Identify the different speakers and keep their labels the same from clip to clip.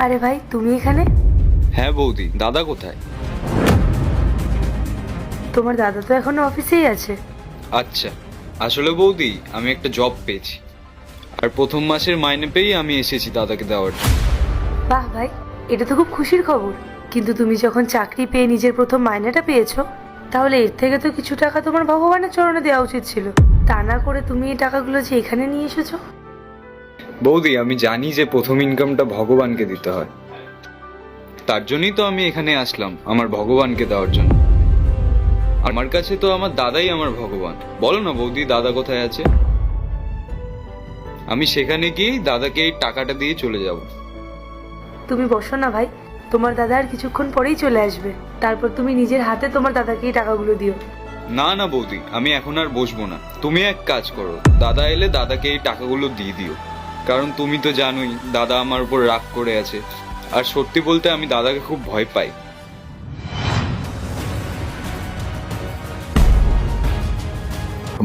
Speaker 1: আরে ভাই, তুমি এখানে?
Speaker 2: হ্যাঁ বৌদি, দাদা কোথায়?
Speaker 1: তোমার দাদা তো এখনো অফিসেই আছে।
Speaker 2: আচ্ছা, আসলে বৌদি আমি একটা জব পেয়েছি, আর প্রথম মাসের মাইনে পেয়েই আমি এসেছি দাদাকে দেওয়ার জন্য।
Speaker 1: বাহ ভাই, এটা তো খুব খুশির খবর। কিন্তু তুমি যখন চাকরি পেয়ে নিজের প্রথম মাইনেটা পেয়েছো, তাহলে এর থেকে তো কিছু টাকা তোমার ভগবানের চরণে দেওয়া উচিত ছিল। তা না করে তুমি এই টাকাগুলো যে এখানে নিয়ে এসেছো।
Speaker 2: বৌদি আমি জানি যে প্রথম ইনকামটা ভগবানকে দিতে হয়, তার জন্যই তো আমি এখানে আসলাম আমার ভগবানকে দেওয়ার জন্য। আমার কাছে তো আমার দাদাই আমার ভগবান। বলো না বৌদি, দাদা কোথায় আছে? আমি সেখানে গিয়েই দাদাকে এই টাকাটা দিয়ে চলে যাব।
Speaker 1: তুমি বসো না ভাই, তোমার দাদা আর কিছুক্ষণ পরেই চলে আসবে। তারপর তুমি নিজের হাতে তোমার দাদাকে এই টাকাগুলো দিও।
Speaker 2: না না বৌদি, আমি এখন আর বসবো না। তুমি এক কাজ করো, দাদা এলে দাদাকে এই টাকাগুলো দিয়ে দিও। কারণ তুমি তো জানোই দাদা আমার উপর রাগ করে আছে, আর সত্যি বলতে আমি দাদাকে খুব ভয় পাই।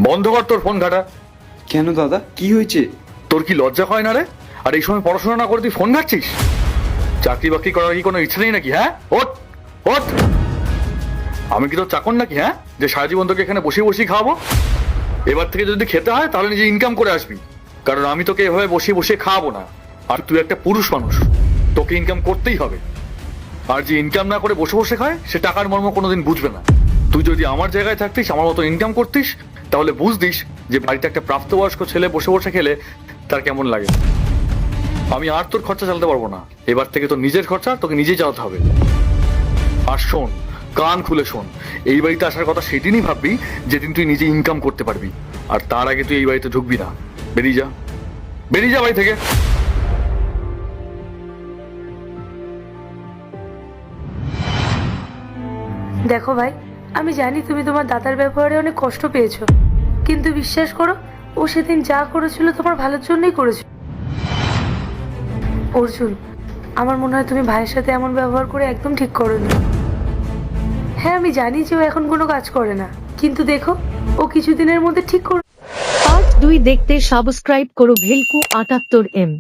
Speaker 3: বন্ধ কর তোর ফোন ঘাটা।
Speaker 2: কেন দাদা, কি হয়েছে?
Speaker 3: তোর কি লজ্জা হয় না রে? আর এই সময় পড়াশোনা না করে তুই ফোন ঘাটছিস? চাকরি বাকরি করার কি কোনো ইচ্ছে নেই নাকি? হ্যাঁ, ওঠ ওঠ। আমি কি তোর চাকর নাকি? হ্যাঁ, যে সারা জীবন তোকে এখানে বসে বসে খাওয়াবো? এবার থেকে যদি খেতে হয় তাহলে নিজে ইনকাম করে আসবি, কারণ আমি তোকে এভাবে বসে বসে খাওয়াবো না। আর তুই একটা পুরুষ মানুষ, তোকে ইনকাম করতেই হবে। আর যে ইনকাম না করে বসে বসে খায় সে টাকার মর্ম কোনোদিন বুঝবে না। তুই যদি আমার জায়গায় থাকতিস, আমার মতো ইনকাম করতিস, তাহলে বুঝতিস যে বাড়িতে একটা প্রাপ্তবয়স্ক ছেলে বসে বসে খেলে তার কেমন লাগে। আমি আর তোর খরচা চালাতে পারবো না। এবার থেকে তোর নিজের খরচা তোকে নিজেই চালাতে হবে। আর শোন, কান খুলে শোন, এই বাড়িতে আসার কথা সেদিনই ভাববি যেদিন তুই নিজে ইনকাম করতে পারবি। আর তার আগে তুই এই বাড়িতে ঢুকবি না। বেরিয়ে যা, বেরিয়ে যা বাড়ি থেকে।
Speaker 1: দেখো ভাই, আমি জানি তুমি তোমার দাদার ব্যবহারে অনেক কষ্ট পেয়েছো, কিন্তু বিশ্বাস করো, ও সেদিন যা করেছিল তোমার ভালোর জন্যই করেছিল। অর্জুন, আমার মনে হয় তুমি ভাইয়ের সাথে এমন ব্যবহার করে একদম ঠিক করোনি। হ্যাঁ, আমি জানি যে ও এখন কোনো কাজ করে না, কিন্তু দেখো, ও কিছুদিনের মধ্যে ঠিক করে।
Speaker 4: পার্ট 2 দেখতে সাবস্ক্রাইব করো ভেলকু 78M।